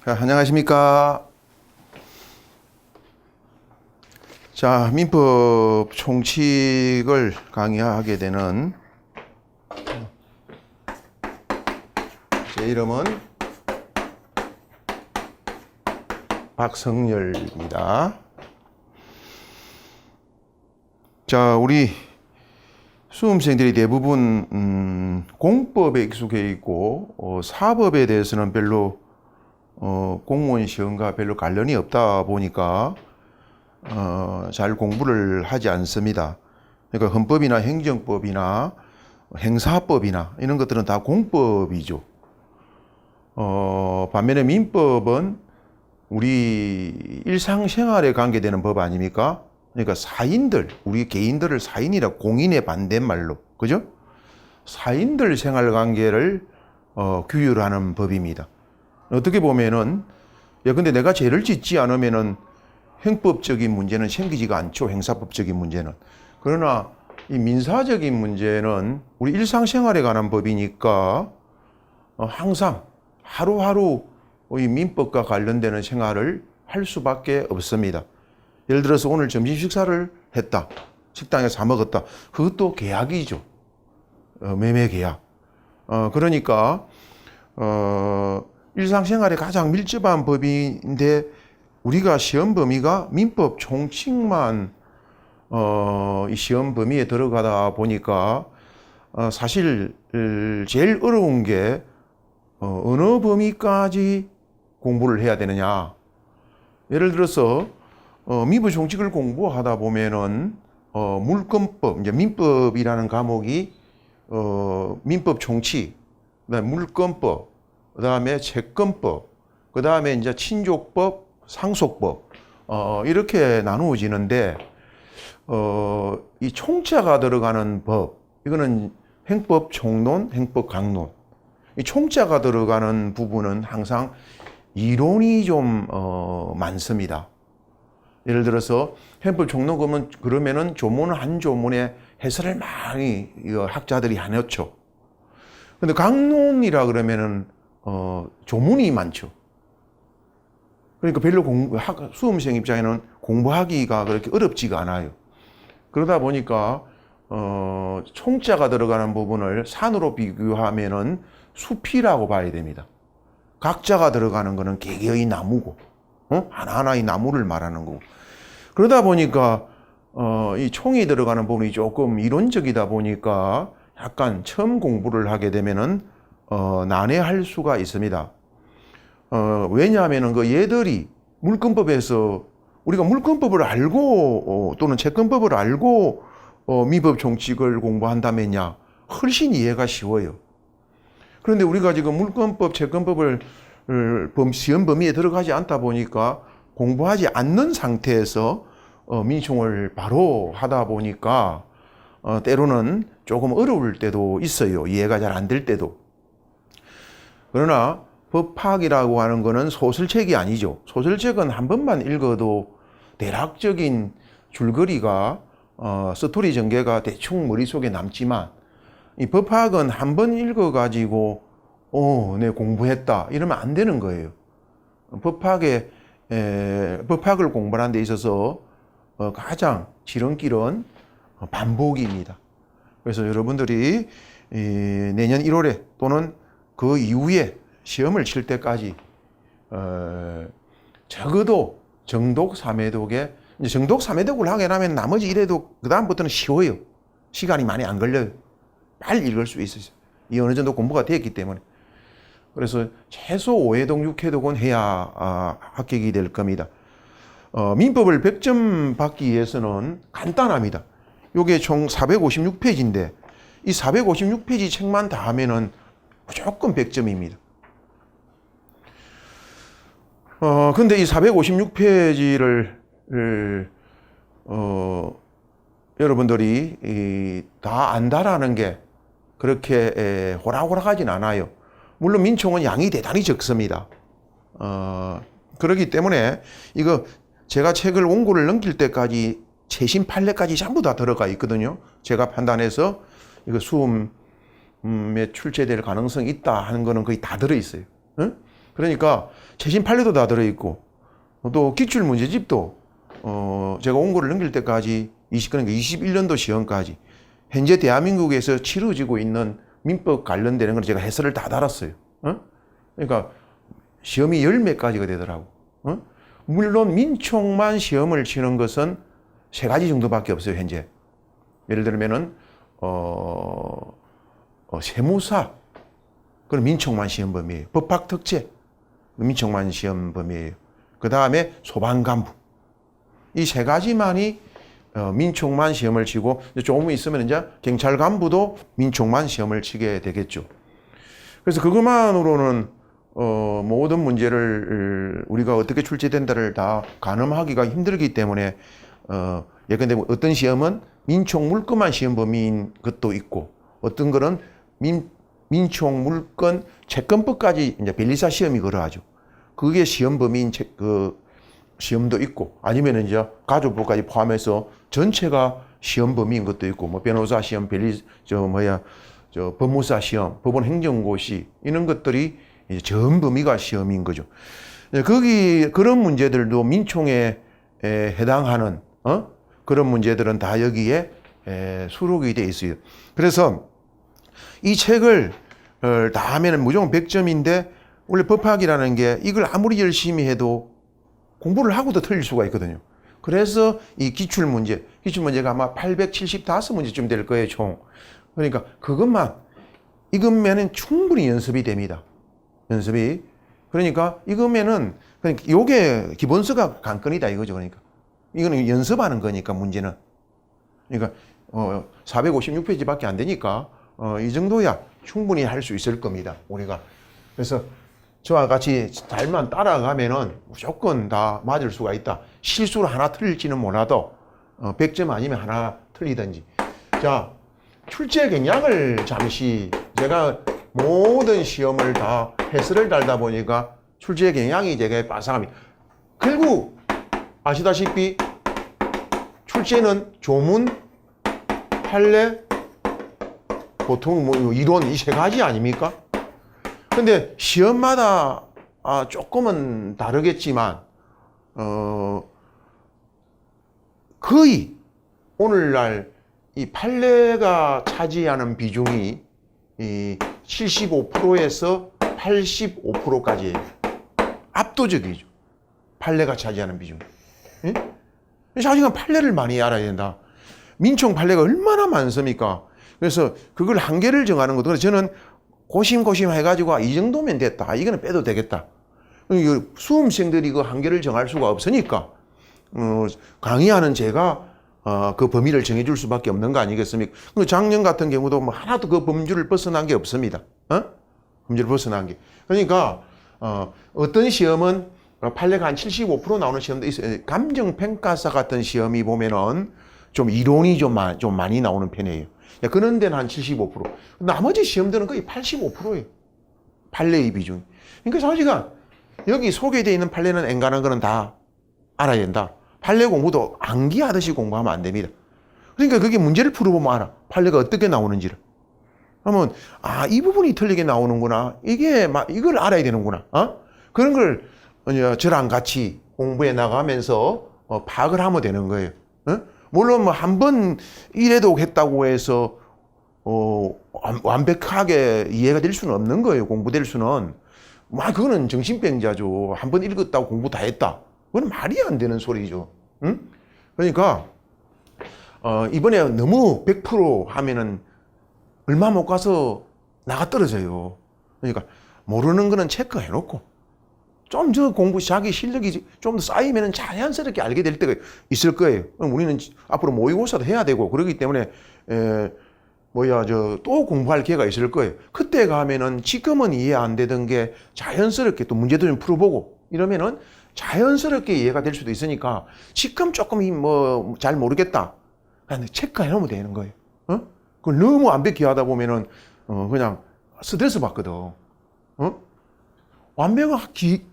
안녕하십니까. 자, 민법 총칙을 강의하게 되는 제 이름은 박성열입니다. 자, 우리 수험생들이 대부분 공법에 익숙해 있고 사법에 대해서는 별로 공무원 시험과 별로 관련이 없다 보니까 잘 공부를 하지 않습니다. 그러니까 헌법이나 행정법이나 행사법이나 이런 것들은 다 공법이죠. 반면에 민법은 우리 일상생활에 관계되는 법 아닙니까? 그러니까 사인들, 우리 개인들을 사인이라 공인의 반대말로, 그죠? 사인들 생활관계를 규율하는 법입니다. 어떻게 보면은, 야, 근데 내가 죄를 짓지 않으면은 행법적인 문제는 생기지가 않죠. 행사법적인 문제는. 그러나 이 민사적인 문제는 우리 일상생활에 관한 법이니까 항상 하루하루 이 민법과 관련되는 생활을 할 수밖에 없습니다. 예를 들어서 오늘 점심 식사를 했다. 식당에 사 먹었다. 그것도 계약이죠. 매매 계약. 그러니까 일상생활에 가장 밀접한 법인데 우리가 시험 범위가 민법 총칙만 이 시험 범위에 들어가다 보니까 사실 제일 어려운 게 어느 범위까지 공부를 해야 되느냐. 예를 들어서 민법 총칙을 공부하다 보면은 물권법, 이제 민법이라는 과목이 민법 총칙, 그다음에 물권법, 그다음에 채권법, 그다음에 이제 친족법, 상속법 이렇게 나누어지는데 이 총자가 들어가는 법, 이거는 행법 총론, 행법 강론. 이 총자가 들어가는 부분은 항상 이론이 좀 많습니다. 예를 들어서 행법 총론 그러면은 조문 한 조문에 해설을 많이 학자들이 해놓죠. 근데 강론이라 그러면은 조문이 많죠. 그러니까 별로 수험생 입장에는 공부하기가 그렇게 어렵지가 않아요. 그러다 보니까 총자가 들어가는 부분을 산으로 비교하면은 숲이라고 봐야 됩니다. 각자가 들어가는 거는 개개의 나무고, 하나하나의 나무를 말하는 거고. 그러다 보니까 이 총이 들어가는 부분이 조금 이론적이다 보니까 약간 처음 공부를 하게 되면은 난해할 수가 있습니다. 왜냐하면은 그 얘들이 물권법에서 우리가 물권법을 알고 또는 채권법을 알고 민법 총칙을 공부한다면야 훨씬 이해가 쉬워요. 그런데 우리가 지금 물권법, 채권법을 시험 범위에 들어가지 않다 보니까 공부하지 않는 상태에서 민총을 바로 하다 보니까 때로는 조금 어려울 때도 있어요. 이해가 잘 안 될 때도. 그러나 법학이라고 하는 거는 소설책이 아니죠. 소설책은 한 번만 읽어도 대략적인 줄거리가 스토리 전개가 대충 머릿속에 남지만 이 법학은 한 번 읽어가지고 내 공부했다 이러면 안 되는 거예요. 법학을 공부하는 데 있어서 가장 지름길은 반복입니다. 그래서 여러분들이 내년 1월에 또는 그 이후에 시험을 칠 때까지 적어도 정독 3회독에 이제 정독 3회독을 하게 되면 나머지 1회독 그 다음부터는 쉬워요. 시간이 많이 안 걸려요. 빨리 읽을 수 있어요. 이 어느 정도 공부가 되었기 때문에. 그래서 최소 5회독, 6회독은 해야 합격이 될 겁니다. 민법을 100점 받기 위해서는 간단합니다. 이게 총 456페이지인데 이 456페이지 책만 다 하면은 무조건 100점입니다. 근데 이 456페이지를 여러분들이 다 안다라는 게 그렇게 호락호락하진 않아요. 물론 민총은 양이 대단히 적습니다. 그렇기 때문에 이거 제가 책을 원고를 넘길 때까지 최신 판례까지 전부 다 들어가 있거든요. 제가 판단해서 이거 수험에 출제될 가능성이 있다 하는 거는 거의 다 들어있어요. 응? 그러니까 최신 판례도 다 들어있고 또 기출 문제집도 제가 원고를 넘길 때까지 그러니까 21년도 시험까지 현재 대한민국에서 치러지고 있는 민법 관련되는 걸 제가 해설을 다 달았어요. 그러니까 시험이 10몇 가지가 되더라고. 물론 민총만 시험을 치는 것은 3가지 정도밖에 없어요, 현재. 예를 들면은 세무사, 그건 민총만 시험 범위예요. 법학특채, 민총만 시험 범위예요. 그 다음에 소방간부. 이 3가지만이 민총만 시험을 치고, 조금 있으면 이제 경찰 간부도 민총만 시험을 치게 되겠죠. 그래서 그것만으로는 모든 문제를 우리가 어떻게 출제된다를 다 가늠하기가 힘들기 때문에 예컨대 어떤 시험은 민총 물건만 시험 범위인 것도 있고, 어떤 거는 민총 물건 채권법까지 이제 변리사 시험이 걸어가죠. 그게 시험 범위인 그 시험도 있고, 아니면 이제 가족법까지 포함해서 전체가 시험 범위인 것도 있고, 뭐 변호사 시험, 법무사 시험, 법원 행정고시 이런 것들이 이제 전 범위가 시험인 거죠. 그런 문제들도 민총에 해당하는 그런 문제들은 다 여기에 수록이 돼 있어요. 그래서 이 책을 다 하면은 무조건 100점인데, 원래 법학이라는 게 이걸 아무리 열심히 해도 공부를 하고도 틀릴 수가 있거든요. 그래서 이 기출문제가 아마 875문제쯤 될 거예요, 총. 그러니까 그것만 이것면은 충분히 연습이 됩니다. 연습이. 그러니까 이거면은 그러니까 요게 기본서가 관건이다 이거죠. 그러니까 이거는 연습하는 거니까 문제는. 그러니까 456페이지밖에 안 되니까 이 정도야 충분히 할 수 있을 겁니다, 우리가. 그래서 저와 같이 잘만 따라가면은 무조건 다 맞을 수가 있다. 실수를 하나 틀릴지는 몰라도 100점 아니면 하나 틀리든지. 자, 출제 경향을 잠시, 제가 모든 시험을 다 해설을 달다 보니까 출제 경향이 되게 빠삭합니다. 결국 아시다시피 출제는 조문, 판례, 보통 뭐 이론 이 3가지 아닙니까? 근데 시험마다 조금은 다르겠지만 거의 오늘날 이 판례가 차지하는 비중이 이 75%에서 85%까지예요. 압도적이죠. 판례가 차지하는 비중. 예? 사실은 판례를 많이 알아야 된다. 민총 판례가 얼마나 많습니까? 그래서 그걸 한계를 정하는 것도, 저는 고심고심 해가지고 이 정도면 됐다, 이거는 빼도 되겠다. 수험생들이 그 한계를 정할 수가 없으니까 강의하는 제가 그 범위를 정해줄 수밖에 없는 거 아니겠습니까? 작년 같은 경우도 뭐 하나도 그 범주를 벗어난 게 없습니다. 범주를 벗어난 게. 그러니까 어떤 시험은 판례가 한 75% 나오는 시험도 있어요. 감정평가사 같은 시험이 보면은 좀 이론이 좀 많이 나오는 편이에요. 그런 데는 한 75%. 나머지 시험들은 거의 85%예요. 판례의 비중. 그러니까 사실은 여기 소개되어 있는 판례는 엔간한 거는 다 알아야 된다. 판례 공부도 암기하듯이 공부하면 안 됩니다. 그러니까 그게 문제를 풀어보면 알아. 판례가 어떻게 나오는지를. 그러면 이 부분이 틀리게 나오는구나. 이걸 알아야 되는구나. 그런 걸 저랑 같이 공부해 나가면서 파악을 하면 되는 거예요. 물론 뭐 한 번 이래도 했다고 해서 완벽하게 이해가 될 수는 없는 거예요. 공부될 수는. 그거는 정신병자죠. 한 번 읽었다고 공부 다 했다. 그건 말이 안 되는 소리죠. 응? 그러니까 이번에 너무 100% 하면은 얼마 못 가서 나가 떨어져요. 그러니까 모르는 거는 체크해놓고 좀 공부 자기 실력이 좀 더 쌓이면은 자연스럽게 알게 될 때가 있을 거예요. 우리는 앞으로 모의고사도 해야 되고 그러기 때문에 또 공부할 기회가 있을 거예요. 그때 가면은 지금은 이해 안 되던 게 자연스럽게 또 문제도 좀 풀어보고 이러면은 자연스럽게 이해가 될 수도 있으니까 지금 조금 잘 모르겠다. 그냥 체크해놓으면 되는 거예요. 그걸 너무 완벽히 하다 보면은 그냥 스트레스 받거든. 완벽하게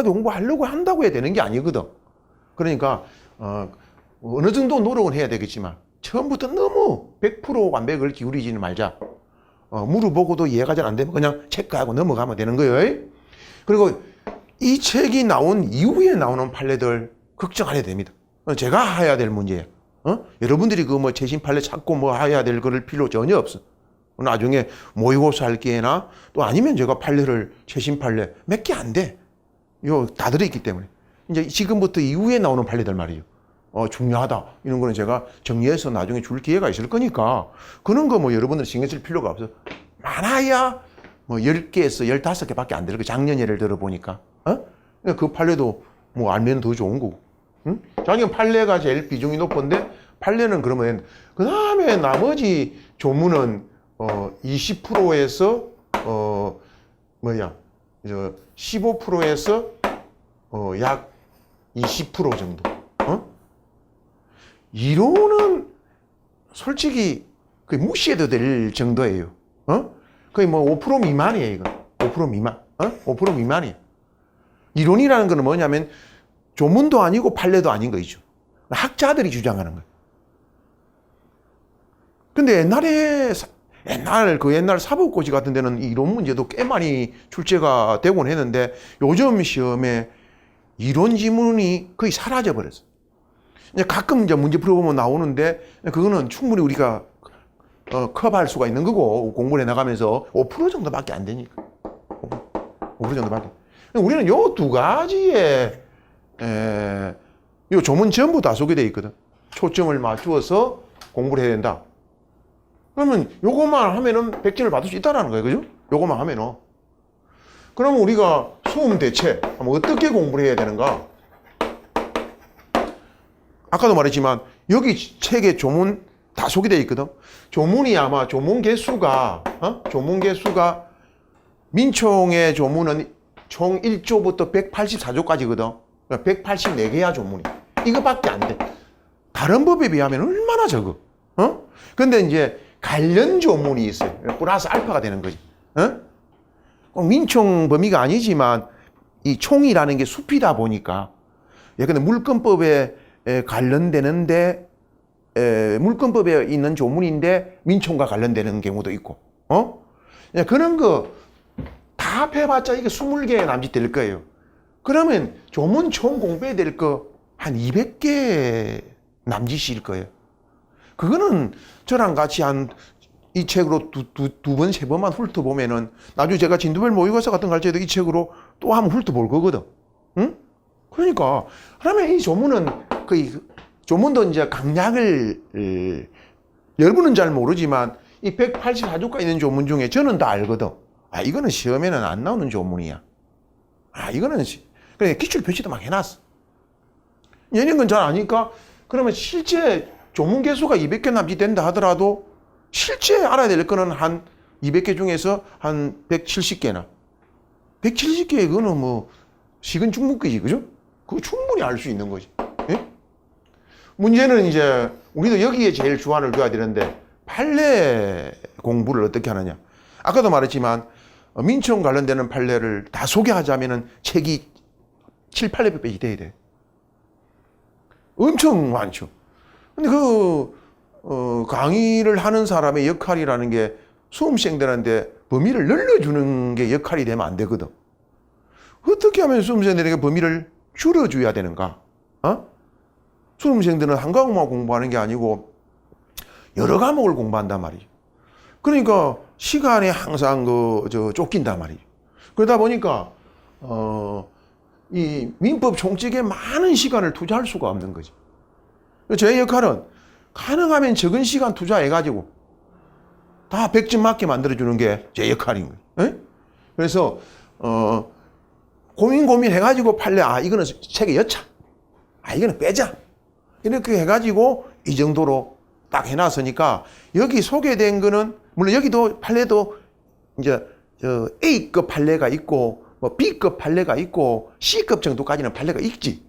공부하려고 한다고 해야 되는 게 아니거든. 그러니까 어느 정도 노력은 해야 되겠지만 처음부터 너무 100% 완벽을 기울이지는 말자. 물어보고도 이해가 잘 안 되면 그냥 체크하고 넘어가면 되는 거예요. 그리고 이 책이 나온 이후에 나오는 판례들 걱정 안 해도 됩니다. 제가 해야 될 문제예요. 여러분들이 그 뭐 최신 판례 찾고 뭐 해야 될 그럴 필요 전혀 없어. 나중에 모의고사 할 기회나 또 아니면 제가 판례를 최신 판례 몇 개 안 돼. 요 다 들어있기 때문에 이제 지금부터 이후에 나오는 판례들 말이에요. 중요하다. 이런 거는 제가 정리해서 나중에 줄 기회가 있을 거니까 그런 거 뭐 여러분들 신경 쓸 필요가 없어. 많아야 뭐 10개에서 15개밖에 안 되는 거. 작년 예를 들어 보니까. 그 판례도 뭐 알면 더 좋은 거고. 응? 작년 판례가 제일 비중이 높은데 판례는 그러면 그 다음에 나머지 조문은 20%에서 15%에서 약 20% 정도. 이론은 솔직히 거의 무시해도 될 정도예요. 거의 뭐 5% 미만이에요, 이거. 5% 미만. 5% 미만이에요. 이론이라는 거는 뭐냐면 조문도 아니고 판례도 아닌 거죠. 학자들이 주장하는 거예요. 근데 옛날 사법고시 같은 데는 이론 문제도 꽤 많이 출제가 되곤 했는데 요즘 시험에 이론 지문이 거의 사라져 버렸어. 이제 가끔 이제 문제 풀어보면 나오는데 그거는 충분히 우리가 커버할 수가 있는 거고 공부를 해나가면서 5% 정도밖에 안 되니까 5% 정도밖에. 우리는 요 두 가지에 요 조문 전부 다 소개되어 있거든. 초점을 맞추어서 공부를 해야 된다. 그러면 요것만 하면은 100점을 받을 수 있다는 거예요. 그죠? 요것만 하면은. 그러면 우리가 수험 대체 어떻게 공부를 해야 되는가? 아까도 말했지만 여기 책에 조문 다 소개되어 있거든. 조문이 아마 조문 개수가 민총의 조문은 총 1조부터 184조까지거든. 184개야 조문이. 이거밖에 안 돼. 다른 법에 비하면 얼마나 적어. 근데 이제 관련 조문이 있어요. 플러스 알파가 되는 거지. 꼭 민총 범위가 아니지만 이 총이라는 게 숲이다 보니까 예컨대 물권법에 관련되는데 물권법에 있는 조문인데 민총과 관련되는 경우도 있고 그런 거 다 합해봤자 이게 20개 남짓 될 거예요. 그러면 조문 총 공부해야 될 거 한 200개 남짓일 거예요. 그거는 저랑 같이 이 책으로 두 번, 세 번만 훑어보면은 나중에 제가 진도별 모의고사 같은 거 할 때도 이 책으로 또 한번 훑어볼 거거든. 응? 그러니까 그러면 이 조문은 조문도 이제 강약을 여러분은 잘 모르지만 이 184조가 있는 조문 중에 저는 다 알거든. 이거는 시험에는 안 나오는 조문이야. 이거는 그래 기출 표시도 막 해놨어. 이런 건 잘 아니까 그러면 실제 조문 개수가 200개 남짓 된다 하더라도 실제 알아야 될 거는 한 200개 중에서 한 170개나 170개 그거는 뭐 식은 죽 먹기지, 그죠? 그거 충분히 알 수 있는 거지. 예? 문제는 이제 우리도 여기에 제일 주안을 둬야 되는데 판례 공부를 어떻게 하느냐. 아까도 말했지만 민총 관련되는 판례를 다 소개하자면은 책이 7, 800페이지 돼야 돼. 엄청 많죠. 근데 강의를 하는 사람의 역할이라는 게 수험생들한테 범위를 늘려주는 게 역할이 되면 안 되거든. 어떻게 하면 수험생들에게 범위를 줄여줘야 되는가? 수험생들은 한 과목만 공부하는 게 아니고 여러 과목을 공부한단 말이죠. 그러니까 시간에 항상 쫓긴단 말이죠. 그러다 보니까 이 민법 총칙에 많은 시간을 투자할 수가 없는 거지. 제 역할은 가능하면 적은 시간 투자해가지고 다 100점 맞게 만들어주는 게 제 역할인 거예요. 그래서 고민해가지고 판례 이거는 책에 여차, 이거는 빼자 이렇게 해가지고 이 정도로 딱 해놨으니까 여기 소개된 거는 물론 여기도 판례도 이제 A급 판례가 있고 뭐 B급 판례가 있고 C급 정도까지는 판례가 있지.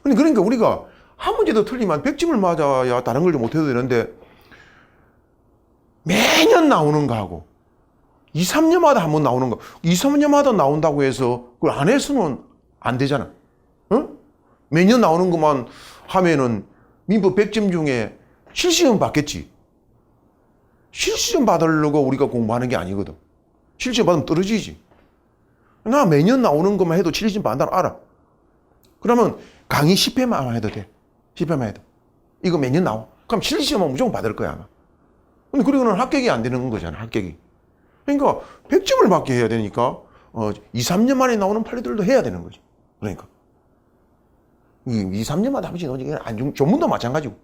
그러니까 우리가 한 문제도 틀리면 100점을 맞아야 다른 걸 좀 못해도 되는데 매년 나오는 거하고 2, 3년마다 한 번 나오는 거 2, 3년마다 나온다고 해서 그걸 안 해서는 안 되잖아. 매년 나오는 것만 하면은 민법 100점 중에 70점 받겠지. 실시험 받으려고 우리가 공부하는 게 아니거든. 실시험 받으면 떨어지지. 나 매년 나오는 것만 해도 실시험 받는다 알아. 그러면 강의 10회만 해도 돼. 10회만 해도. 이거 매년 나와. 그럼 실시험은 무조건 받을 거야, 아마. 근데 그리고는 합격이 안 되는 거잖아, 합격이. 그러니까 100점을 받게 해야 되니까 2, 3년 만에 나오는 판례들도 해야 되는 거지. 그러니까 2, 3년마다 한 번씩 나오지. 전문도 마찬가지고.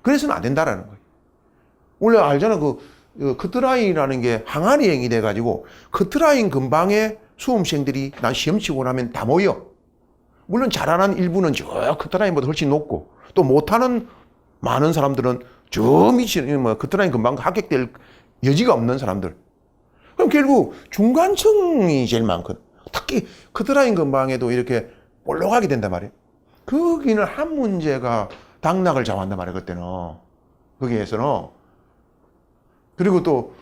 그래서는 안 된다라는 거예요. 원래 알잖아, 커트라인이라는 게 항아리행이 돼가지고 커트라인 근방에 수험생들이 난 시험 치고 나면 다 모여. 물론 잘하는 일부는 저 커트라인보다 훨씬 높고 또 못하는 많은 사람들은 저 밑에 커트라인 근방 합격될 여지가 없는 사람들. 그럼 결국 중간층이 제일 많거든. 특히 커트라인 근방에도 이렇게 볼록하게 된단 말이에요. 거기는 한 문제가 당락을 좌우한단 말이에요, 그때는. 거기에서는. 그리고 또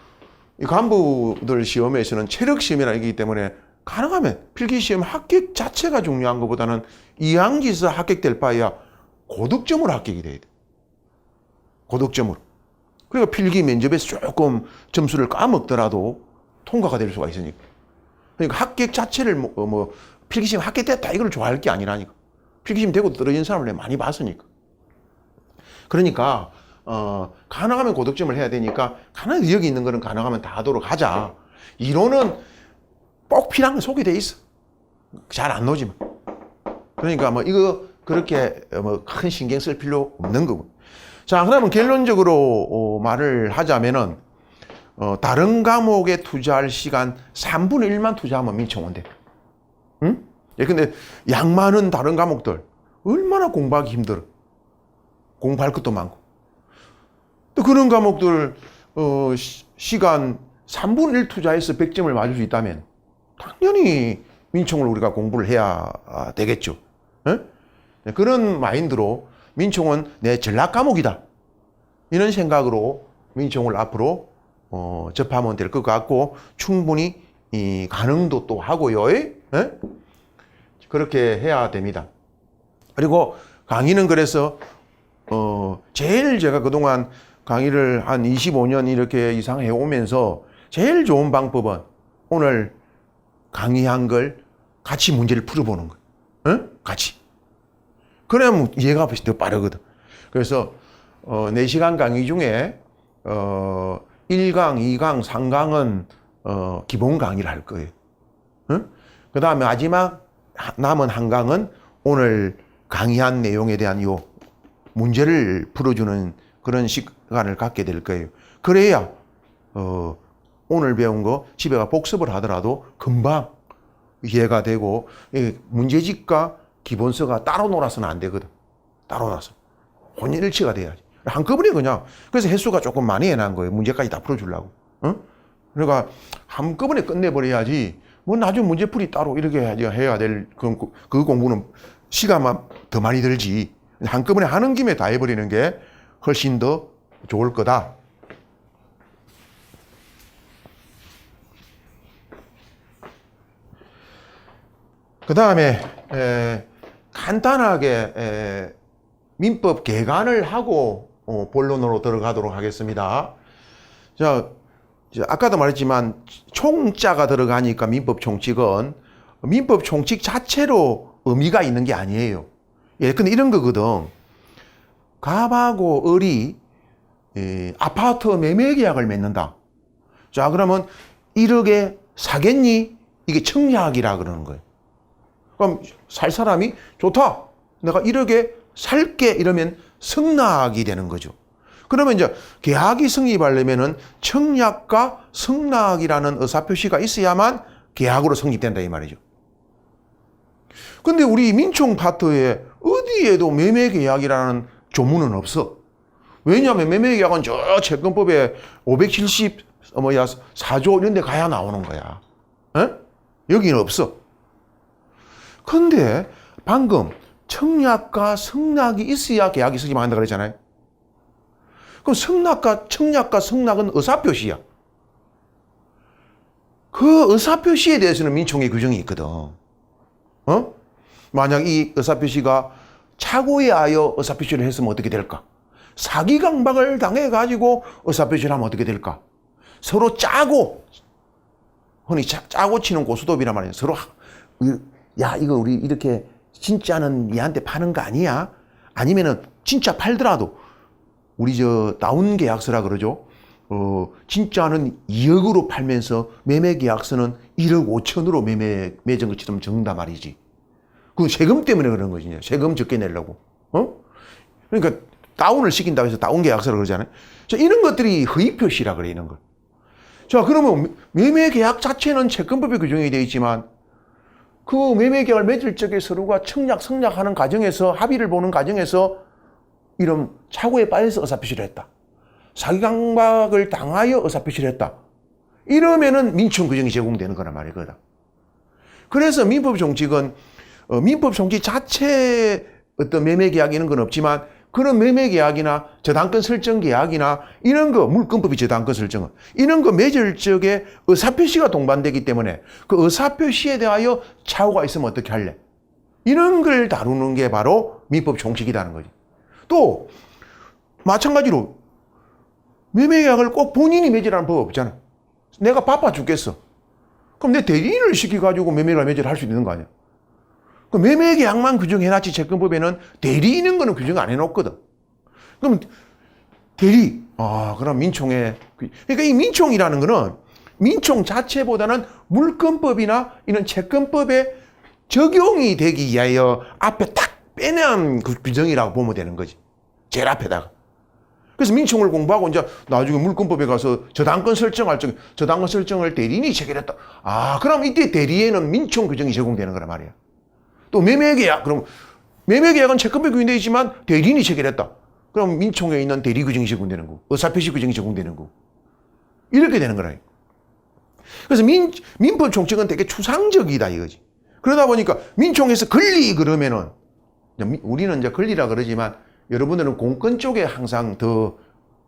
이 간부들 시험에서는 체력 시험이라는 게 있기 때문에 가능하면 필기시험 합격 자체가 중요한 것보다는 이항지에서 합격될 바에야 고득점으로 합격이 돼야 돼. 고득점으로. 그러니까 필기 면접에서 조금 점수를 까먹더라도 통과가 될 수가 있으니까. 그러니까 합격 자체를 필기시험 합격됐다 이걸 좋아할 게 아니라니까. 필기시험 되고 떨어진 사람을 많이 봤으니까. 그러니까 가능하면 고득점을 해야 되니까 가능하면 여기 있는 거는 가능하면 다 하도록 하자. 이론은 꼭 필요한 건 속에 돼 있어. 잘 안 나오지만. 그러니까 이거 그렇게 큰 신경 쓸 필요 없는 거고. 자, 그러면 결론적으로 말을 하자면은 다른 과목에 투자할 시간 3분의 1만 투자하면 민청원 돼. 응? 예, 근데 양 많은 다른 과목들 얼마나 공부하기 힘들어. 공부할 것도 많고. 또 그런 과목들 시간 3분의 1 투자해서 100점을 맞을 수 있다면 당연히 민청을 우리가 공부를 해야 되겠죠. 에? 그런 마인드로 민청은 내 전략 과목이다. 이런 생각으로 민청을 앞으로 접하면 될 것 같고 충분히 가능도 또 하고요. 에? 그렇게 해야 됩니다. 그리고 강의는 그래서 제일 제가 그동안 강의를 한 25년 이렇게 이상 해오면서 제일 좋은 방법은 오늘 강의한 걸 같이 문제를 풀어보는 거예요. 응? 같이. 그래야 이해가 더 빠르거든. 그래서 4시간 강의 중에 1강, 2강, 3강은 기본 강의를 할 거예요. 응? 그 다음에 마지막 남은 한 강은 오늘 강의한 내용에 대한 요 문제를 풀어주는 그런 시간을 갖게 될 거예요. 그래야 오늘 배운 거 집에 가 복습을 하더라도 금방 이해가 되고 문제집과 기본서가 따로 놀아서는 안 되거든. 따로 놀아서 혼일치가 돼야지. 한꺼번에 그냥 그래서 횟수가 조금 많이 해놓은 거예요. 문제까지 다 풀어주려고. 어? 그러니까 한꺼번에 끝내버려야지. 나중에 문제풀이 따로 이렇게 해야 될 그 공부는 시간만 더 많이 들지. 한꺼번에 하는 김에 다 해버리는 게 훨씬 더 좋을 거다. 그 다음에 간단하게 민법 개관을 하고 본론으로 들어가도록 하겠습니다. 자, 아까도 말했지만 총자가 들어가니까 민법 총칙은 민법 총칙 자체로 의미가 있는 게 아니에요. 예, 근데 이런 거거든. 갑하고 을이 아파트 매매 계약을 맺는다. 자, 그러면 1억에 사겠니? 이게 청약이라 그러는 거예요. 그럼 살 사람이 좋다. 내가 1억에 살게 이러면 승낙이 되는 거죠. 그러면 이제 계약이 성립하려면은 청약과 승낙이라는 의사표시가 있어야만 계약으로 성립된다 이 말이죠. 근데 우리 민총 파트에 어디에도 매매계약이라는 조문은 없어. 왜냐하면 매매계약은 저 채권법에 570 이런 데 가야 나오는 거야. 에? 여기는 없어. 근데 방금 청약과 승낙이 있어야 계약이 성립한다 그랬잖아요. 그럼 청약과 승낙은 의사표시야. 그 의사표시에 대해서는 민총의 규정이 있거든. 만약 이 의사표시가 착오에 하여 의사표시를 했으면 어떻게 될까? 사기 강박을 당해가지고 의사표시를 하면 어떻게 될까? 서로 짜고, 흔히 짜고 치는 고스톱이란 말이에요. 서로, 야, 이거 우리 이렇게 진짜는 얘한테 파는 거 아니야? 아니면은 진짜 팔더라도, 우리 다운 계약서라 그러죠. 진짜는 2억으로 팔면서 매매 계약서는 1억 5천으로 맺은 것처럼 적는단 말이지. 그 세금 때문에 그런 거지. 세금 적게 내려고. 그러니까 다운을 시킨다고 해서 다운 계약서라 그러잖아요. 자, 이런 것들이 허위 표시라 그래, 이런 걸. 자, 그러면 매매 계약 자체는 채권법에 규정이 되어 있지만 그 매매 계약을 맺을 적에 서로가 청약, 성약하는 과정에서 합의를 보는 과정에서 이런 착오에 빠져서 의사표시를 했다. 사기 강박을 당하여 의사표시를 했다. 이러면은 민청 규정이 제공되는 거란 말이거든. 그래서 민법 종칙은 민법 종칙 자체의 어떤 매매 계약 이런 건 없지만 그런 매매 계약이나 저당권 설정 계약이나 이런 거, 물권법이 저당권 설정은 이런 거 맺을 적에 의사표시가 동반되기 때문에 그 의사표시에 대하여 착오가 있으면 어떻게 할래? 이런 걸 다루는 게 바로 민법 종칙이라는 거지. 또 마찬가지로 매매 계약을 꼭 본인이 맺으라는 법 없잖아. 내가 바빠 죽겠어. 그럼 내 대리인을 시켜가지고 매매를 맺으라 할 수 있는 거 아니야? 그 매매 계약만 규정해놨지 채권법에는 대리인은 거는 규정 안 해놓거든. 그럼 그럼 민총에, 그러니까 이 민총이라는 거는 민총 자체보다는 물권법이나 이런 채권법에 적용이 되기 위하여 앞에 딱 빼낸 그 규정이라고 보면 되는 거지. 제일 앞에다가. 그래서 민총을 공부하고 이제 나중에 물권법에 가서 저당권 설정할 적에 저당권 설정을 대리인이 체결했다. 그럼 이때 대리에는 민총 규정이 적용되는 거란 말이야. 또 매매계약, 그럼 매매계약은 채권법에 규정되어 있지만 대리인이 체결했다. 그럼 민총에 있는 대리 규정이 적용되는 거고 의사표시 규정이 적용되는 거고 이렇게 되는 거라. 그래서 민법 총칙은 되게 추상적이다 이거지. 그러다 보니까 민총에서 권리 그러면은 우리는 이제 권리라 그러지만 여러분들은 공권 쪽에 항상 더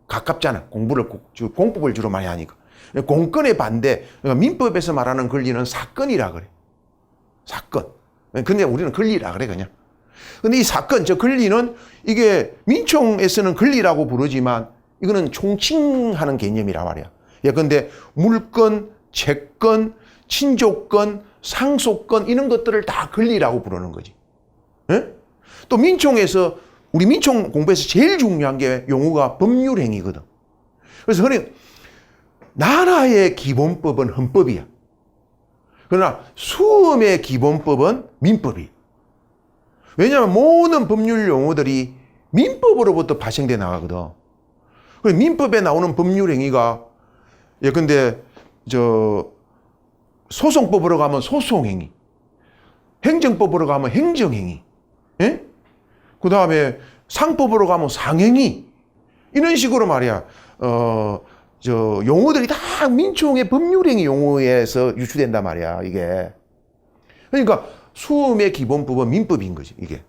가깝잖아. 공법을 주로 많이 하니까. 공권의 반대, 그러니까 민법에서 말하는 권리는 사건이라 그래. 사건. 근데 우리는 권리라 그래, 그냥. 근데 이 사건, 권리는 이게 민총에서는 권리라고 부르지만 이거는 총칭하는 개념이라 말이야. 예컨대 물권, 채권, 친족권, 상속권 이런 것들을 다 권리라고 부르는 거지. 예? 또 민총에서 우리 민총 공부에서 제일 중요한 게 용어가 법률행위거든. 그래서 나라의 기본법은 헌법이야. 그러나 수험의 기본법은 민법이. 왜냐하면 모든 법률 용어들이 민법으로부터 발생돼 나가거든. 그래서 민법에 나오는 법률 행위가 예컨대 소송법으로 가면 소송행위, 행정법으로 가면 행정행위, 예? 그 다음에 상법으로 가면 상행위 이런 식으로 말이야. 용어들이 다 민총의 법률행위 용어에서 유추된단 말이야, 이게. 그러니까 수험의 기본법은 민법인 거지, 이게.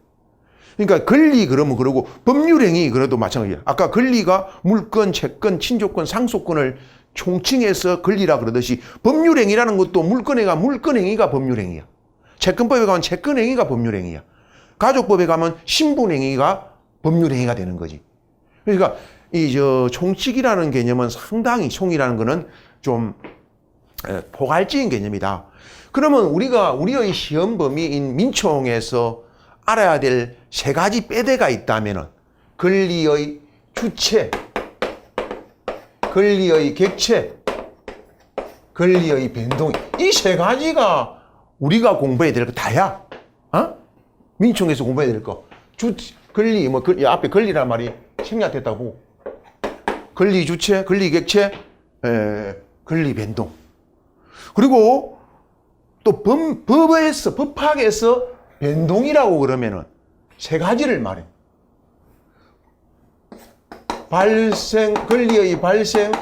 그러니까 권리 그러면 그러고 법률행위 그래도 마찬가지야. 아까 권리가 물권, 채권, 친족권, 상속권을 총칭해서 권리라 그러듯이 법률행위라는 것도 물권행위가 법률행위야. 채권법에 가면 채권행위가 법률행위야. 가족법에 가면 신분행위가 법률행위가 되는 거지. 그러니까 총칙이라는 개념은 상당히 총이라는 거는 좀 포괄적인 개념이다. 그러면 우리의 시험 범위인 민총에서 알아야 될 세 가지 빼대가 있다면은 권리의 주체, 권리의 객체, 권리의 변동 이 세 가지가 우리가 공부해야 될 거 다야. 민총에서 공부해야 될 거. 권리, 앞에 권리란 말이 생략됐다고. 권리 주체, 권리 객체, 권리 변동. 그리고 또 법학에서 변동이라고 그러면은 세 가지를 말해. 권리의 발생,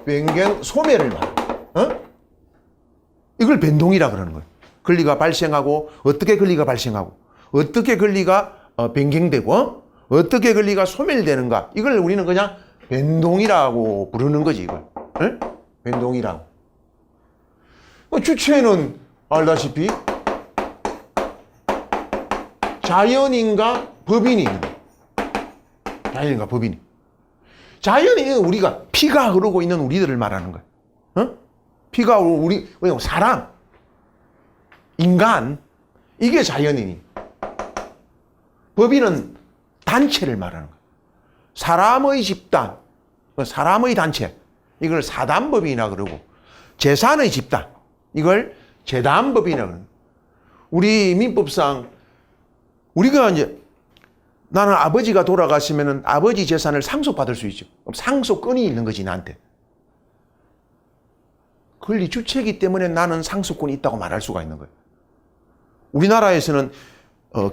변경, 소멸을 말해. 이걸 변동이라 그러는 거예요. 권리가 발생하고, 어떻게 권리가 발생하고, 어떻게 권리가 변경되고, 어떻게 권리가 소멸되는가. 이걸 우리는 그냥 변동이라고 부르는 거지, 이걸. 변동이라고. 주체는 알다시피 자연인과 법인이 있는 거예요. 자연인과 법인이. 자연이 우리가 피가 흐르고 있는 우리들을 말하는 거야. 어? 피가 우리 사람, 인간, 이게 자연인이. 법인은 단체를 말하는 거야. 사람의 집단, 사람의 단체, 이걸 사단법인이라 그러고, 재산의 집단, 이걸 재단법인이라 그러는 거야. 우리 민법상 우리가 이제 나는 아버지가 돌아가시면은 아버지 재산을 상속받을 수 있죠. 그럼 상속권이 있는 거지, 나한테. 권리 주체이기 때문에 나는 상속권이 있다고 말할 수가 있는 거예요. 우리나라에서는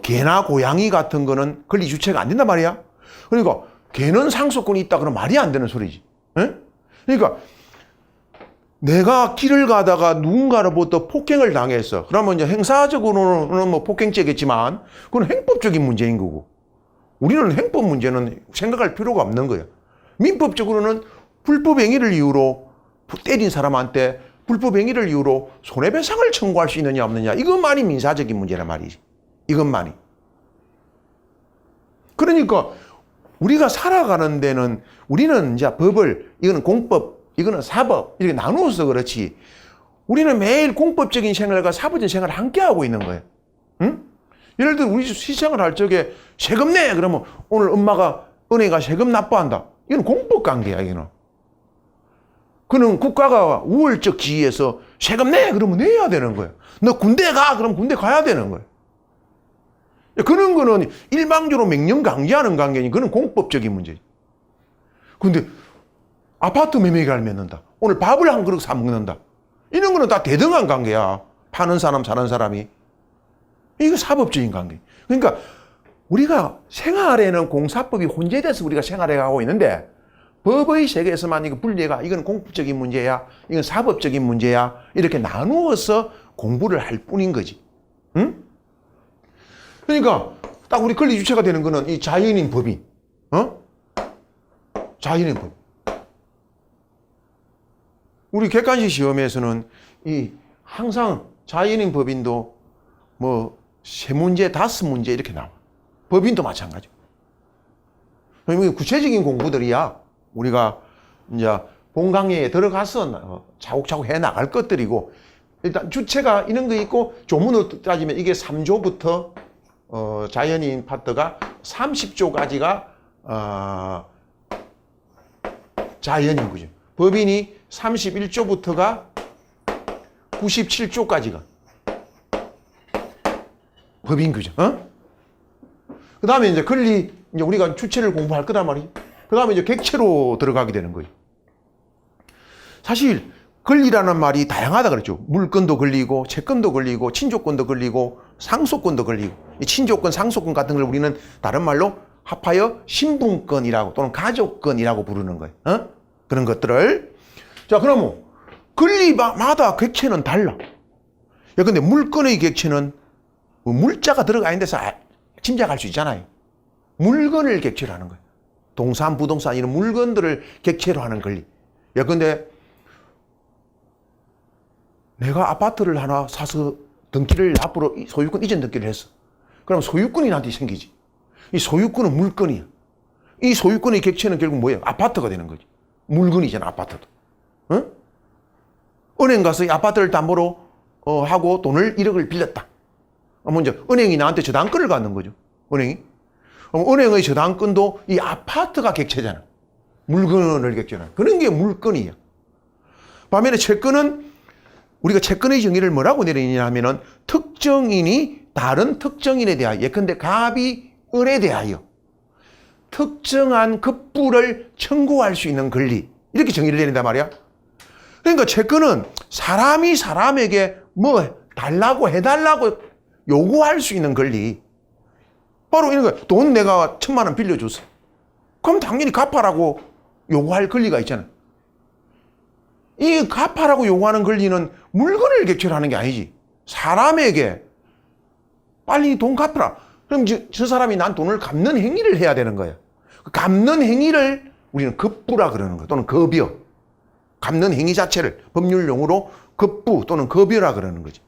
개나 고양이 같은 거는 권리 주체가 안 된단 말이야. 그러니까 개는 상속권이 있다 그러면 말이 안 되는 소리지. 에? 그러니까 내가 길을 가다가 누군가로부터 폭행을 당했어. 그러면 이제 행사적으로는 뭐 폭행죄겠지만 그건 행법적인 문제인 거고. 우리는 행법 문제는 생각할 필요가 없는 거예요. 민법적으로는 불법 행위를 이유로 때린 사람한테 불법 행위를 이유로 손해배상을 청구할 수 있느냐 없느냐, 이것만이 민사적인 문제란 말이지. 이것만이. 그러니까 우리가 살아가는 데는 우리는 이제 법을, 이거는 공법, 이거는 사법, 이렇게 나누어서 그렇지, 우리는 매일 공법적인 생활과 사법적인 생활을 함께 하고 있는 거예요. 응? 예를 들어 우리 시생을 할 적에 세금 내! 그러면 오늘 엄마가, 은혜가 세금 납부한다. 이건 공법 관계야, 이거는. 그는 국가가 우월적 지위에서 세금 내! 그러면 내야 되는 거예요. 너 군대 가! 그럼 군대 가야 되는 거예요. 그런 거는 일방적으로 명령 강제하는 관계니 그건 공법적인 문제지. 근데 아파트 매매가를 맺는다. 오늘 밥을 한 그릇 사 먹는다. 이런 거는 다 대등한 관계야. 파는 사람, 사는 사람이. 이거 사법적인 관계. 그러니까 우리가 생활에는 공사법이 혼재돼서 우리가 생활해 가고 있는데 법의 세계에서만 이거 분리가, 이건 공법적인 문제야, 이건 사법적인 문제야, 이렇게 나누어서 공부를 할 뿐인 거지. 응? 그러니까 딱 우리 권리 주체가 되는 거는 이 자연인 법인, 자연인 법. 우리 객관식 시험에서는 이 항상 자연인 법인도 뭐 3문제, 5문제 이렇게 나와. 법인도 마찬가지. 구체적인 공부들이야. 우리가 이제 본 강의에 들어가서 차곡차곡 해 나갈 것들이고, 일단 주체가 이런 거 있고, 조문으로 따지면 이게 3조부터 자연인 파트가 30조까지가 자연인 거죠. 법인이 31조부터가 97조까지가 법인 거죠. 그 다음에 이제 권리, 이제 우리가 주체를 공부할 거란 말이죠. 그 다음에 이제 객체로 들어가게 되는 거예요. 사실 권리라는 말이 다양하다 그랬죠. 물권도 걸리고, 채권도 걸리고, 친족권도 걸리고, 상속권도 걸리고. 이 친족권, 상속권 같은 걸 우리는 다른 말로 합하여 신분권이라고 또는 가족권이라고 부르는 거예요. 그런 것들을. 자, 그러면 권리마다 객체는 달라. 야, 근데 물권의 객체는 뭐 물자가 들어가 있는 데서 짐작할 수 있잖아요. 물건을 객체로 하는 거예요. 동산, 부동산 이런 물건들을 객체로 하는 권리. 야, 근데 내가 아파트를 하나 사서 등기를 앞으로 소유권 이전 등기를 했어. 그럼 소유권이 나한테 생기지. 이 소유권은 물건이야. 이 소유권의 객체는 결국 뭐예요? 아파트가 되는 거지. 물건이잖아, 아파트도. 은행 가서 이 아파트를 담보로 하고 돈을 1억을 빌렸다. 먼저 은행이 나한테 저당권을 갖는 거죠. 은행이. 은행의 저당권도 이 아파트가 객체잖아. 물건을 객체잖아. 그런 게 물건이야. 반면에 채권은 우리가 채권의 정의를 뭐라고 내리느냐 하면은 특정인이 다른 특정인에 대하여, 예컨대 갑이 을에 대하여 특정한 급부를 청구할 수 있는 권리, 이렇게 정의를 내린단 말이야. 그러니까 채권은 사람이 사람에게 뭐 달라고 해달라고 요구할 수 있는 권리. 바로 이런 거야. 돈 내가 1,000만 원 빌려줬어. 그럼 당연히 갚아라고 요구할 권리가 있잖아. 이 갚아라고 요구하는 권리는 물건을 객체로 하는 게 아니지. 사람에게 빨리 돈 갚아라. 그럼 저 사람이 난 돈을 갚는 행위를 해야 되는 거야. 갚는 행위를 우리는 급부라 그러는 거야. 또는 급여. 갚는 행위 자체를 법률 용어로 급부 또는 급여라 그러는 거지.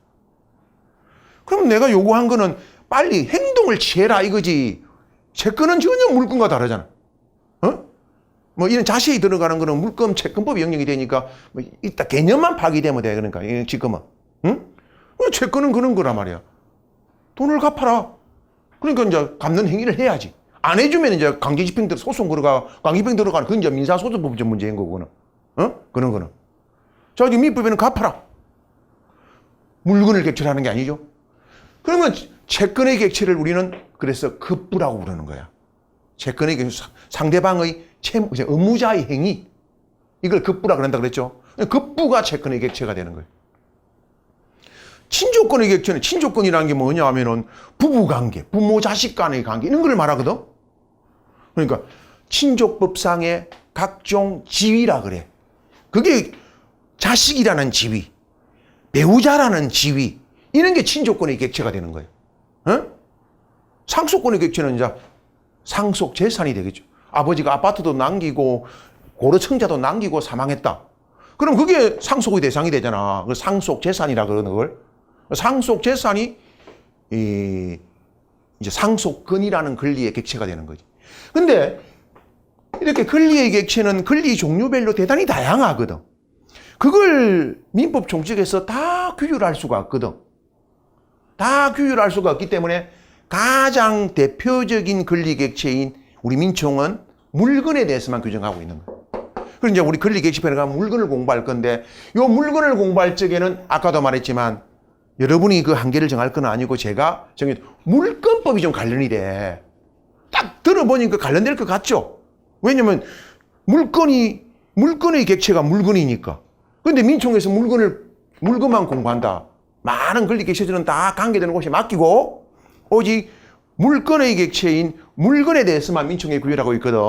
그럼 내가 요구한 거는 빨리 행동을 취해라 이거지. 채권은 전혀 물건과 다르잖아. 뭐 이런 자세히 들어가는 거는 물권 채권법이 영역이 되니까 뭐 이따 개념만 파기되면 돼. 그러니까 지금은 응? 채권은 그런 거란 말이야. 돈을 갚아라. 그러니까 이제 갚는 행위를 해야지. 안 해주면 이제 강제집행 소송 걸어가 강제집행 들어가는 그건 이제 민사소송법적 문제인 거고는. 그런 거는. 자, 지금 민법에는 갚아라. 물건을 객체하는 게 아니죠. 그러면 채권의 객체를 우리는 그래서 급부라고 부르는 거야. 채권의 객체, 상대방의 의무자의 행위, 이걸 급부라 그런다 그랬죠. 급부가 채권의 객체가 되는 거예요. 친족권의 객체는, 친족권이라는 게 뭐냐 하면은 부부관계, 부모 자식 간의 관계 이런 걸 말하거든. 그러니까 친족법상의 각종 지위라 그래. 그게 자식이라는 지위, 배우자라는 지위, 이런 게 친족권의 객체가 되는 거예요. 상속권의 객체는 이제 상속 재산이 되겠죠. 아버지가 아파트도 남기고 고려청자도 남기고 사망했다. 그럼 그게 상속의 대상이 되잖아. 그 상속 재산이라 그러는 걸. 상속 재산이 이제 상속권이라는 권리의 객체가 되는 거지. 근데 이렇게 권리의 객체는 권리 종류별로 대단히 다양하거든. 그걸 민법 총칙에서 다 규율할 수가 없거든. 다 규율할 수가 없기 때문에 가장 대표적인 권리 객체인 우리 민총은 물건에 대해서만 규정하고 있는 거예요. 그럼 이제 우리 권리 객체편에 가면 물건을 공부할 건데, 이 물건을 공부할 적에는 아까도 말했지만 여러분이 그 한계를 정할 건 아니고 제가 정해 물건법이 좀 관련이 돼. 딱 들어보니까 관련될 것 같죠? 왜냐면 물건의 객체가 물건이니까. 근데 민총에서 물건만 공부한다. 많은 권리 객체들은 다 관계되는 곳에 맡기고 오직 물건의 객체인 물건에 대해서만 민총에 규율하고 있거든.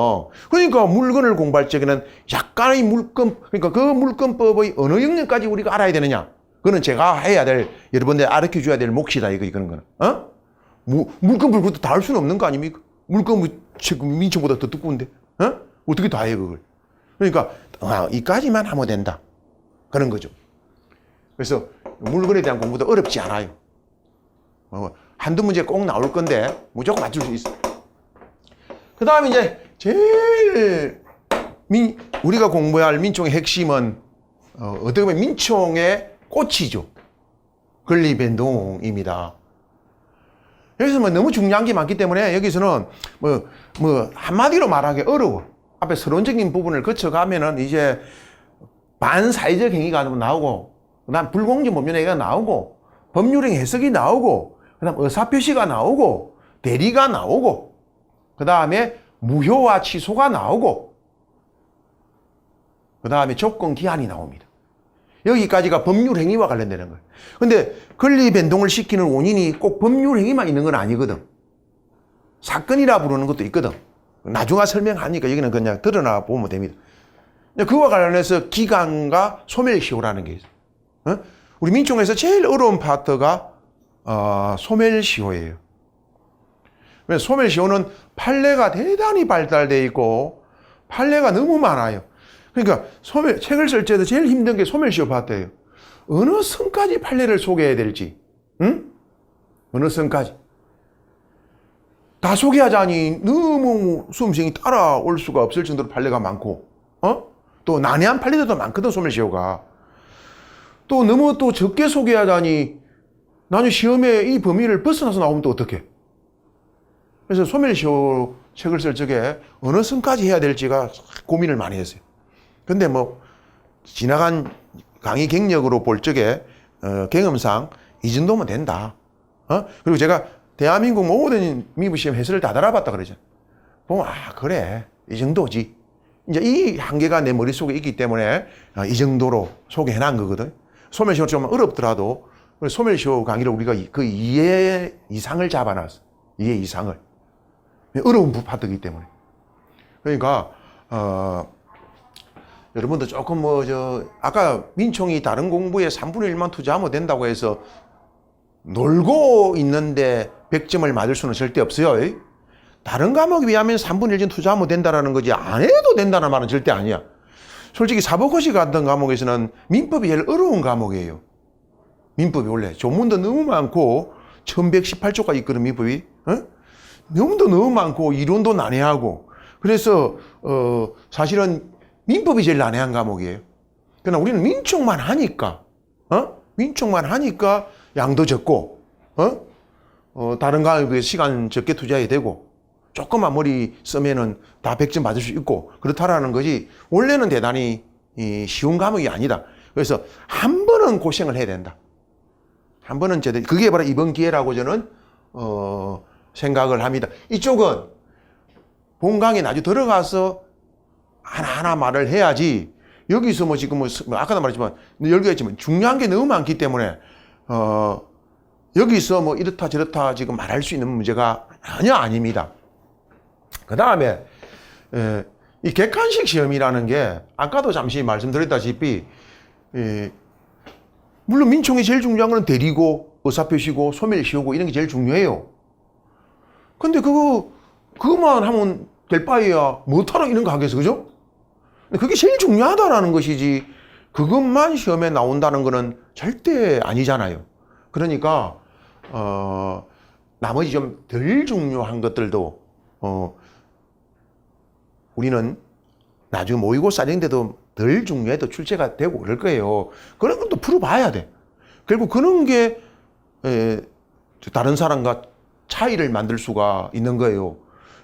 그러니까 물건을 공부할 적에는 약간의 그러니까 그 물건법의 어느 영역까지 우리가 알아야 되느냐. 그거는 제가 해야 될, 여러분들 가르쳐 줘야 될 몫이다, 이거는. 물건법을 그것도 다 할 수는 없는 거 아닙니까? 물건 민총보다 더 두꺼운데. 어떻게 다 해, 그걸. 그러니까, 이까지만 하면 된다. 그런 거죠. 그래서 물건에 대한 공부도 어렵지 않아요. 한두 문제 꼭 나올 건데 무조건 맞출 수 있어. 그 다음에 이제 제일 우리가 공부해야 할 민총의 핵심은 어떻게 보면 민총의 꽃이죠. 권리 변동입니다. 여기서 뭐 너무 중요한 게 많기 때문에 여기서는 뭐 한마디로 말하기 어려워. 앞에 서론적인 부분을 거쳐가면은 이제 반사회적 행위가 나오고, 그다음 불공정 법률행위가 나오고, 법률행 해석이 나오고, 그다음 의사표시가 나오고, 대리가 나오고, 그다음에 무효와 취소가 나오고, 그다음에 조건 기한이 나옵니다. 여기까지가 법률행위와 관련되는 거예요. 근데 권리 변동을 시키는 원인이 꼭 법률행위만 있는 건 아니거든. 사건이라 부르는 것도 있거든. 나중에 설명하니까 여기는 그냥 드러나 보면 됩니다. 그와 관련해서 기간과 소멸시효라는 게 있어요. 우리 민총에서 제일 어려운 파트가 소멸시효예요. 소멸시효는 판례가 대단히 발달되어 있고 판례가 너무 많아요. 그러니까 책을 쓸 때도 제일 힘든 게 소멸시효 파트예요. 어느 선까지 판례를 소개해야 될지, 어느 선까지. 다 소개하자니 너무 수험생이 따라올 수가 없을 정도로 판례가 많고, 또 난해한 판례들도 많거든, 소멸시효가. 또 너무 또 적게 소개하자니 나중에 시험에 이 범위를 벗어나서 나오면 또 어떡해? 그래서 소멸시효 책을 쓸 적에 어느 선까지 해야 될지가 고민을 많이 했어요. 근데 뭐 지나간 강의 경력으로 볼 적에 경험상 이 정도면 된다. 그리고 제가 대한민국 모든 미부시험 해설을 다 달아봤다 그러죠. 보면 그래, 이 정도지. 이제 이 한계가 내 머릿속에 있기 때문에 이 정도로 소개해놓은 거거든. 소멸시효 좀 어렵더라도 소멸시효 강의를 우리가 그 2회 이상을 잡아놨어. 2회 이상을. 어려운 파트이기 때문에. 그러니까 여러분도 조금 아까 민총이 다른 공부에 3분의 1만 투자하면 된다고 해서 놀고 있는데 100점을 맞을 수는 절대 없어요. 다른 과목에 비하면 3분의 1점 투자하면 된다라는 거지, 안 해도 된다는 말은 절대 아니야. 솔직히 사법고시 같은 과목에서는 민법이 제일 어려운 과목이에요. 민법이 원래 조문도 너무 많고 1118조가 있거든, 민법이. 명도 너무 많고 이론도 난해하고, 그래서 사실은 민법이 제일 난해한 과목이에요. 그러나 우리는 민총만 하니까 민총만 하니까 양도 적고 다른 과목에 비해 시간 적게 투자해야 되고 조금만 머리 쓰면은 다 100점 받을 수 있고 그렇다라는 것이 원래는 대단히 쉬운 과목이 아니다. 그래서 한 번은 고생을 해야 된다. 한 번은 제대로 그게 바로 이번 기회라고 저는 생각을 합니다. 이쪽은 본강에 나중에 들어가서 하나하나 말을 해야지 여기서 뭐 지금 뭐 아까도 말했지만 열개했지만 중요한 게 너무 많기 때문에 여기서 뭐 이렇다 저렇다 지금 말할 수 있는 문제가 전혀 아닙니다. 그 다음에 이 객관식 시험이라는 게 아까도 잠시 말씀드렸다시피 물론 민총이 제일 중요한 건 대리고 의사표시고 소멸시효고 이런 게 제일 중요해요. 근데 그거만 하면 될 바에야 못하러 이런 거 하겠어, 그죠? 근데 그게 제일 중요하다라는 것이지 그것만 시험에 나온다는 거는 절대 아니잖아요. 그러니까 나머지 좀 덜 중요한 것들도 우리는 나중에 모의고사 이런데도 덜 중요해도 출제가 되고 그럴 거예요. 그런 것도 풀어봐야 돼. 결국 그런 게 다른 사람과 차이를 만들 수가 있는 거예요.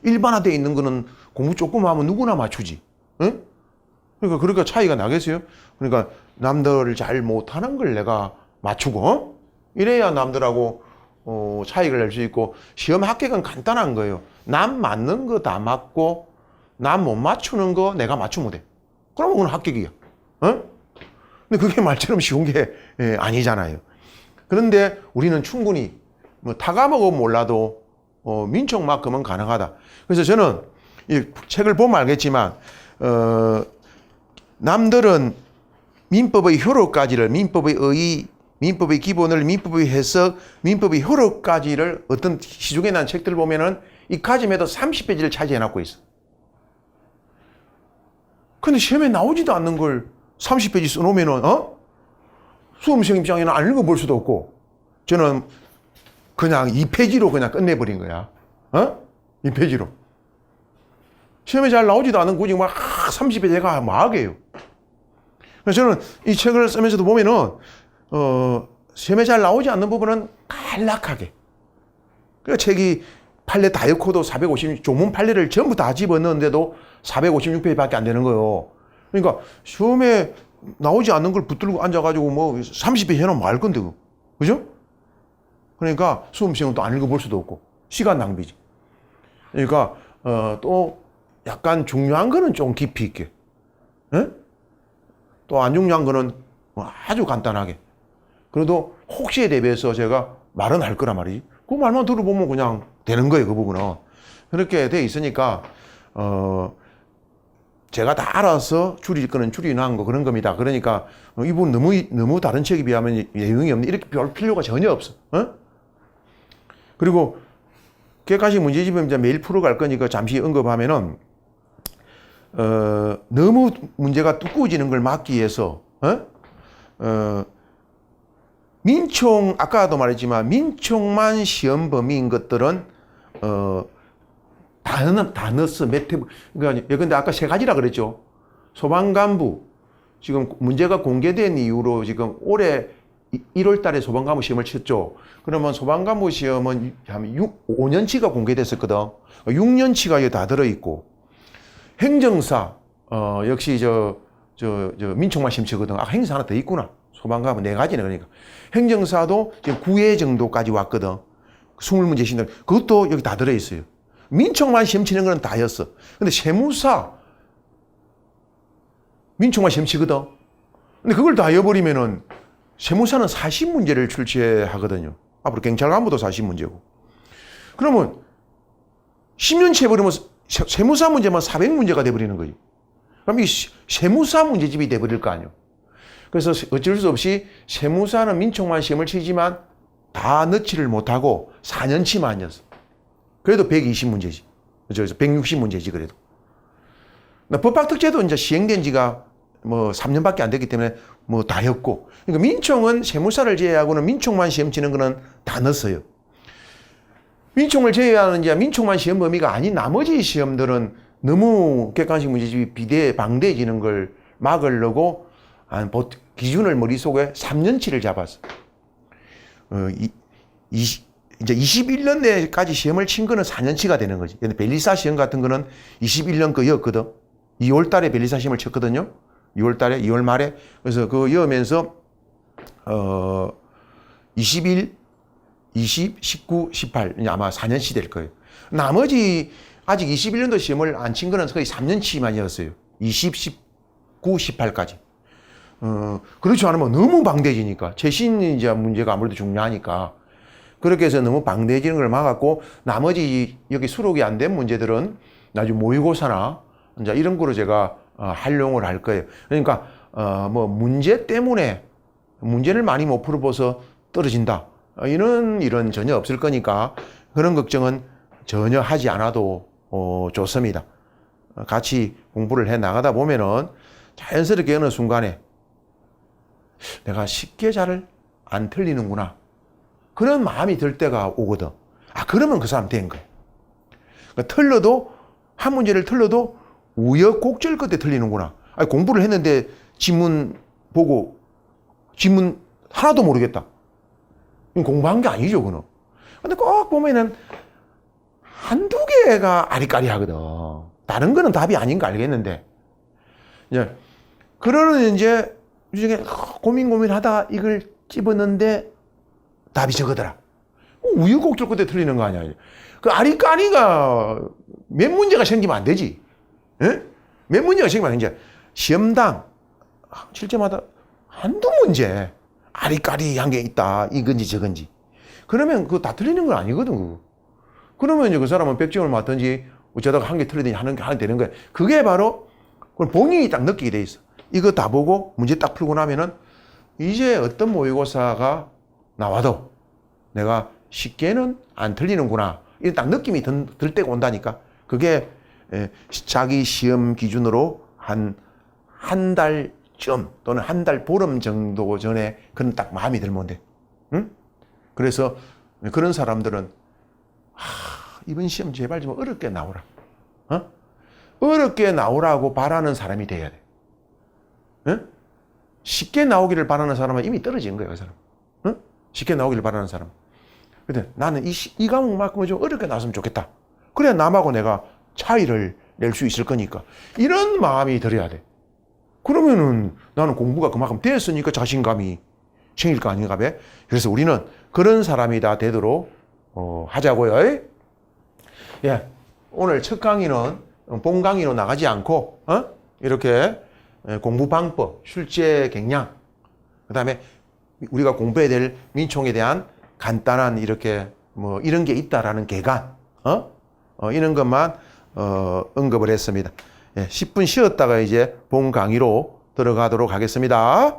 일반화되어 있는 거는 공부 조금 하면 누구나 맞추지. 응? 그러니까 차이가 나겠어요? 그러니까 남들을 잘 못하는 걸 내가 맞추고 이래야 남들하고 차이를 낼 수 있고 시험 합격은 간단한 거예요. 남 맞는 거 다 맞고 남 못 맞추는 거 내가 맞추면 돼. 그러면 그건 합격이야. 어? 근데 그게 말처럼 쉬운 게 아니잖아요. 그런데 우리는 충분히 뭐 타과목은 몰라도 민총만큼은 가능하다. 그래서 저는 이 책을 보면 알겠지만 남들은 민법의 효력까지를 민법의 의의, 민법의 기본을, 민법의 해석, 민법의 효력까지를 어떤 시중에 난 책들 보면은 이 가짐에도 30페이지를 차지해놨고 있어. 근데 시험에 나오지도 않는 걸 30페이지 써놓으면은 수험생 입장에는 안 읽어볼 수도 없고 저는 그냥 2페이지로 그냥 끝내버린 거야. 2페이지로. 시험에 잘 나오지도 않은 굳이 막 30페이지가 막이에요. 그래서 저는 이 책을 쓰면서도 보면은 시험에 잘 나오지 않는 부분은 간략하게. 그 책이 판례 다 엮어도 456, 조문 판례를 전부 다 집어넣었는데도 456페이지밖에 안 되는 거예요. 그러니까 시험에 나오지 않는 걸 붙들고 앉아가지고 뭐 30페이지 해놓으면 말 건데, 그죠? 그러니까 수험생은 또 안 읽어볼 수도 없고 시간 낭비지. 그러니까 또 약간 중요한 거는 좀 깊이 있게, 또 안 중요한 거는 아주 간단하게. 그래도 혹시에 대비해서 제가 말은 할 거란 말이지. 그 말만 들어보면 그냥 되는 거예요, 그 부분은. 그렇게 돼 있으니까 제가 다 알아서 줄일 거는 줄여놓은 거 그런 겁니다. 그러니까 이 부분 너무 다른 책에 비하면 내용이 없는 이렇게 별 필요가 전혀 없어. 그리고 객관식 문제집은 이제 매일 풀어갈 거니까 잠시 언급하면은 너무 문제가 두꺼워지는 걸 막기 위해서 민총 아까도 말했지만 민총만 시험 범위인 것들은 다 넣었어. 그러니까 근데 아까 세 가지라 그랬죠. 소방간부 지금 문제가 공개된 이후로 지금 올해 1월 달에 소방간부 시험을 쳤죠. 그러면 소방간부 시험은 한 5년치가 공개됐었거든. 6년치가 다 들어있고 행정사 역시 저 민총만 시험 치거든. 행정사 하나 더 있구나. 소방관은 4가지네. 그러니까 행정사도 지금 9회 정도까지 왔거든. 20문제 신들 그것도 여기 다 들어있어요. 민총만 시험 치는 건 다였어. 근데 세무사 민총만 시험 치거든. 근데 그걸 다 해버리면은 세무사는 40문제를 출제하거든요. 앞으로 경찰관부도 40문제고. 그러면 10년치 해버리면 세무사 문제만 400문제가 돼버리는 거예요. 그럼 이 세무사 문제집이 돼버릴 거 아니에요. 그래서 어쩔 수 없이 세무사는 민총만 시험을 치지만 다 넣지를 못하고 4년치만이었어. 그래도 120문제지. 그래서 160문제지 그래도. 법학특제도 이제 시행된 지가 뭐 3년밖에 안 됐기 때문에 뭐 다였고. 그러니까 민총은 세무사를 제외하고는 민총만 시험 치는 거는 다 넣었어요. 민총을 제외하는 이제 민총만 시험 범위가 아닌 나머지 시험들은 너무 객관식 문제집이 방대해지는 걸 막으려고 기준을 머릿속에 3년치를 잡았어. 이제 21년 내까지 시험을 친 거는 4년치가 되는 거지. 근데 벨리사 시험 같은 거는 21년 거였거든. 2월 달에 벨리사 시험을 쳤거든요. 2월 달에, 2월 말에. 그래서 그 여면서 21, 20, 19, 18 아마 4년치 될 거예요. 나머지 아직 21년도 시험을 안 친 거는 거의 3년치만이었어요. 20, 19, 18까지. 그렇지 않으면 너무 방대해지니까. 최신 이제 문제가 아무래도 중요하니까. 그렇게 해서 너무 방대해지는 걸 막았고, 나머지 여기 수록이 안 된 문제들은 나중에 모의고사나 이제 이런 거로 제가 활용을 할 거예요. 그러니까, 뭐 문제 때문에 문제를 많이 못 풀어봐서 떨어진다. 이런 전혀 없을 거니까 그런 걱정은 전혀 하지 않아도 좋습니다. 같이 공부를 해 나가다 보면은 자연스럽게 어느 순간에 내가 쉽게 잘 안 틀리는구나. 그런 마음이 들 때가 오거든. 그러면 그 사람 된 거야. 그러니까 한 문제를 틀려도 우여곡절 끝에 틀리는구나. 공부를 했는데 지문 보고 지문 하나도 모르겠다. 공부한 게 아니죠, 그거는. 근데 꼭 보면은 한두 개가 아리까리 하거든. 다른 거는 답이 아닌 거 알겠는데. 그러는 이제 고민하다가 이걸 집었는데 답이 저거더라. 우유곡절 끝에 틀리는 거 아니야. 그 아리까리가 몇 문제가 생기면 안 되지. 예? 몇 문제가 생기면 안 되지. 시험당 실제마다 한두 문제 아리까리한 게 있다. 이건지 저건지. 그러면 그거 다 틀리는 건 아니거든. 그거. 그러면 이제 그 사람은 100점을 맞든지 어쩌다가 한 개 틀리든지 하는 되는 거야. 그게 바로 본인이 딱 느끼게 돼 있어. 이거 다 보고 문제 딱 풀고 나면은 이제 어떤 모의고사가 나와도 내가 쉽게는 안 틀리는구나. 이런 딱 느낌이 들 때가 온다니까. 그게 자기 시험 기준으로 한 달쯤 또는 한 달 보름 정도 전에 그런 딱 마음이 들면 돼. 응? 그래서 그런 사람들은 이번 시험 제발 좀 어렵게 나오라. 어렵게 나오라고 바라는 사람이 돼야 돼. 응? 쉽게 나오기를 바라는 사람은 이미 떨어진 거야, 그 사람. 응? 쉽게 나오기를 바라는 사람. 근데 나는 이 과목만큼은 좀 어렵게 나왔으면 좋겠다. 그래야 남하고 내가 차이를 낼 수 있을 거니까. 이런 마음이 들어야 돼. 그러면은 나는 공부가 그만큼 됐으니까 자신감이 생길 거 아닌가 봐. 그래서 우리는 그런 사람이 다 되도록 하자고요. 예. 오늘 첫 강의는 본 강의로 나가지 않고 이렇게 공부 방법, 실제 경량, 그다음에 우리가 공부해야 될 민총에 대한 간단한 이렇게 뭐 이런 게 있다라는 개관, 이런 것만 언급을 했습니다. 예, 10분 쉬었다가 이제 본 강의로 들어가도록 하겠습니다.